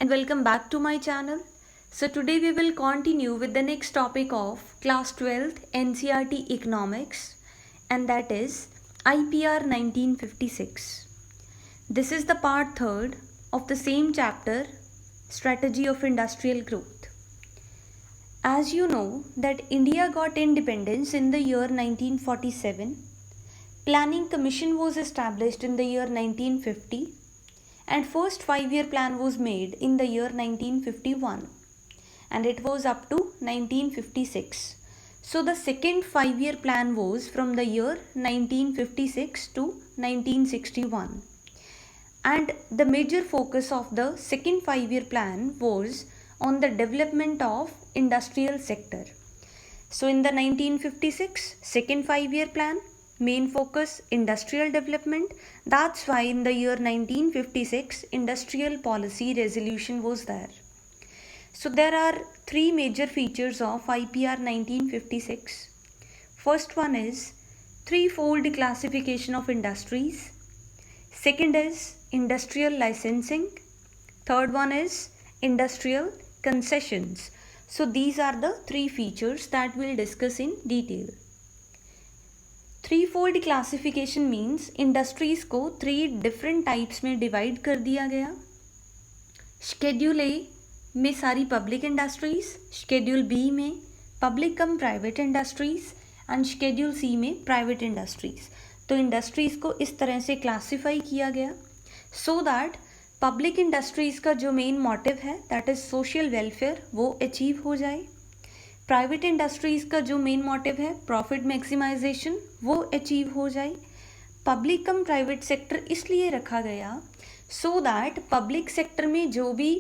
and welcome back to my channel. So today we will continue with the next topic of class 12th NCERT economics, and that is IPR 1956. This is the part 3rd of the same chapter, strategy of industrial growth. As you know that India got independence in the year 1947. Planning Commission was established in the year 1950 and first 5-year plan was made in the year 1951 and it was up to 1956. So the second 5-year plan was from the year 1956 to 1961, and the major focus of the second 5-year plan was on the development of industrial sector. So in the 1956 second 5-year plan, main focus industrial development. That's why in the year 1956 industrial policy resolution was there. So there are 3 major features of IPR 1956. First one is threefold classification of industries. Second is industrial licensing. Third one is industrial concessions. So these are the 3 features that we'll discuss in detail. Threefold classification means industries को 3 different types में divide कर दिया गया. Schedule A में सारी public industries, schedule B में public cum private industries and schedule C में private industries. तो इंडस्ट्रीज को इस तरह से क्लासिफाई किया गया सो दैट पब्लिक इंडस्ट्रीज का जो मेन मोटिव है दैट इज सोशल वेलफेयर वो अचीव हो जाए. प्राइवेट इंडस्ट्रीज़ का जो मेन मोटिव है प्रॉफिट मैक्सिमाइजेशन वो अचीव हो जाए. पब्लिक कम प्राइवेट सेक्टर इसलिए रखा गया सो दैट पब्लिक सेक्टर में जो भी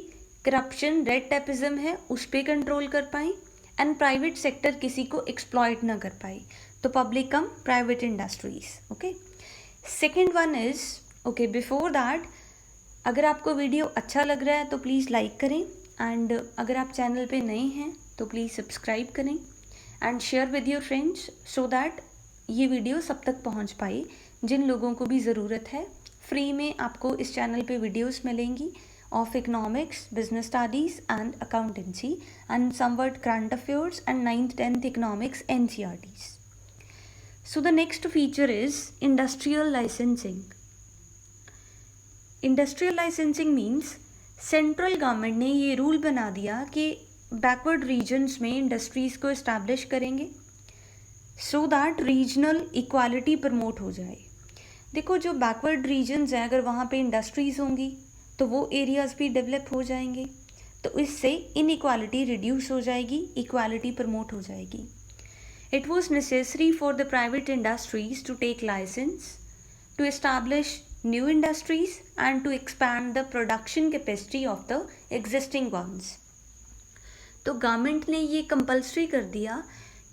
करप्शन रेड टेपिज्म है उस पर कंट्रोल कर पाए एंड प्राइवेट सेक्टर किसी को एक्सप्लॉइट ना कर पाए. तो public cum private industries. Okay, second one is okay before that अगर आपको वीडियो अच्छा लग रहा है तो प्लीज़ लाइक करें एंड अगर आप चैनल पे नए हैं तो प्लीज़ सब्सक्राइब करें and share with your friends so that ये वीडियो सब तक पहुंच पाए जिन लोगों को भी ज़रूरत है. फ्री में आपको इस चैनल पे वीडियोस मिलेंगी of economics, business studies and accountancy and somewhat current affairs and 9th 10th economics NCERTs. So the next feature is industrial licensing. Industrial licensing means central government ने ये रूल बना दिया कि बैकवर्ड रीजन्स में industries को establish करेंगे so that regional equality promote हो जाए. देखो जो बैकवर्ड रीजन्स हैं अगर वहाँ पे इंडस्ट्रीज़ होंगी तो वो एरियाज़ भी डेवलप हो जाएंगे, तो इससे इनइक्वालिटी रिड्यूस हो जाएगी, इक्वालिटी प्रमोट हो जाएगी. It was necessary for the private industries to take licence to establish new industries and to expand the production capacity of the existing ones. तो गवर्नमेंट ने ये कंपल्सरी कर दिया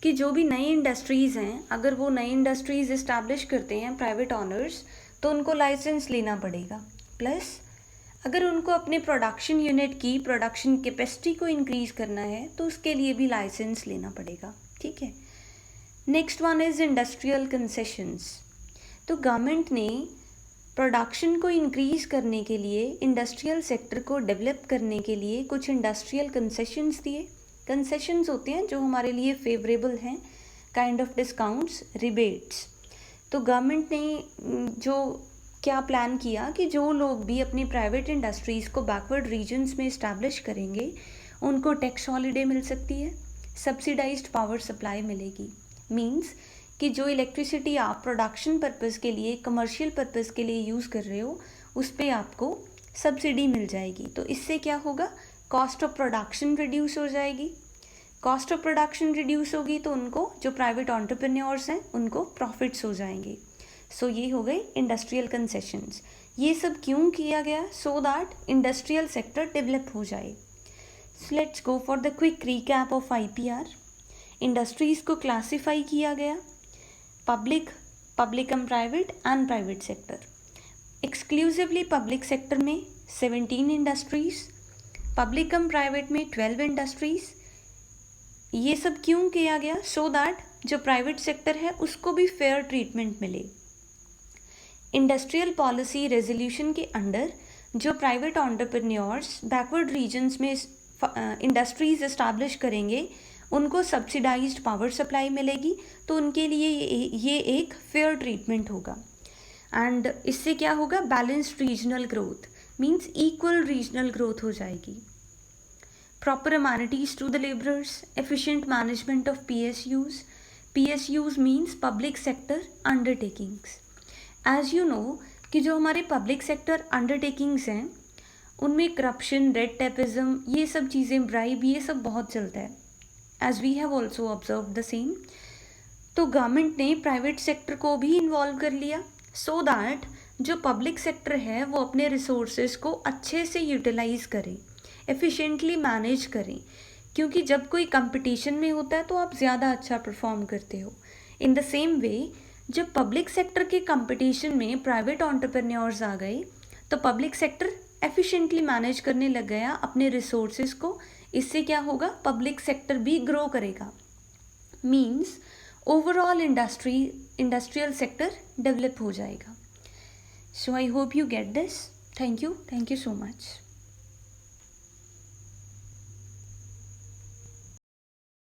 कि जो भी नई इंडस्ट्रीज़ हैं अगर वो नई इंडस्ट्रीज़ इस्टेब्लिश करते हैं प्राइवेट ऑनर्स तो उनको लाइसेंस लेना पड़ेगा. प्लस अगर उनको अपने प्रोडक्शन यूनिट की प्रोडक्शन कैपेसिटी को इंक्रीज़ करना है तो उसके लिए भी लाइसेंस लेना पड़ेगा. ठीक है. Next one is industrial concessions. तो गवर्नमेंट ने प्रोडक्शन को इंक्रीज़ करने के लिए इंडस्ट्रियल सेक्टर को डेवलप करने के लिए कुछ इंडस्ट्रियल कंसेशंस दिए. कंसेशंस होते हैं जो हमारे लिए फेवरेबल हैं, काइंड ऑफ डिस्काउंट्स, रिबेट्स. तो गवर्नमेंट ने जो क्या प्लान किया कि जो लोग भी अपनी प्राइवेट इंडस्ट्रीज़ को बैकवर्ड रीजन्स में इस्टेब्लिश करेंगे उनको टैक्स हॉलीडे मिल सकती है, सब्सिडाइज्ड पावर सप्लाई मिलेगी. मीन्स कि जो इलेक्ट्रिसिटी आप प्रोडक्शन पर्पज़ के लिए, कमर्शियल पर्पज़ के लिए यूज़ कर रहे हो उस पर आपको सब्सिडी मिल जाएगी. तो इससे क्या होगा, कॉस्ट ऑफ प्रोडक्शन रिड्यूस हो जाएगी. कॉस्ट ऑफ प्रोडक्शन रिड्यूस होगी तो उनको जो प्राइवेट एंटरप्रेन्योर्स हैं उनको प्रॉफिट्स हो जाएंगे. सो ये हो गए इंडस्ट्रियल कंसेशंस. ये सब क्यों किया गया, so that industrial sector develop हो जाए. So let's go for the quick recap of IPR. Industries को क्लासीफाई किया गया public, public and private and private sector. Exclusively public sector में 17 इंडस्ट्रीज़, पब्लिक एंड प्राइवेट में 12 इंडस्ट्रीज़. ये सब क्यों किया गया, सो दैट जो प्राइवेट सेक्टर है उसको भी फेयर ट्रीटमेंट मिले. इंडस्ट्रियल पॉलिसी रेजोल्यूशन के अंडर जो प्राइवेट एंटरप्रेन्योर्स बैकवर्ड रीजन्स में इंडस्ट्रीज इस्टेब्लिश करेंगे उनको सब्सिडाइज्ड पावर सप्लाई मिलेगी, तो उनके लिए ये एक फेयर ट्रीटमेंट होगा। एंड इससे क्या होगा, balanced regional growth means equal regional growth हो जाएगी। Proper amenities to the labourers, efficient management of PSUs। PSUs means public sector undertakings. As you know कि जो हमारे पब्लिक सेक्टर अंडरटेकिंग्स हैं उनमें करप्शन, रेड टेपिज्म, ये सब चीज़ें, ब्राइब, ये सब बहुत चलता है, as we have also observe the same. तो गवर्नमेंट ने प्राइवेट सेक्टर को भी इन्वॉल्व कर लिया सो दैट जो पब्लिक सेक्टर है वो अपने रिसोर्सेज को अच्छे से यूटिलाइज करें, एफिशिएंटली मैनेज करें, क्योंकि जब कोई कंपटीशन में होता है तो आप ज़्यादा अच्छा परफॉर्म करते हो। इन द सेम वे जब पब्लिक सेक्टर के कंपटीशन में प्राइवेट एंटरप्रेन्योर्स आ गए तो पब्लिक सेक्टर एफिशिएंटली मैनेज करने लग गया अपने रिसोर्सेज को। इससे क्या होगा, पब्लिक सेक्टर भी ग्रो करेगा, means overall industrial sector develop हो जाएगा। So I hope you get this. Thank you so much.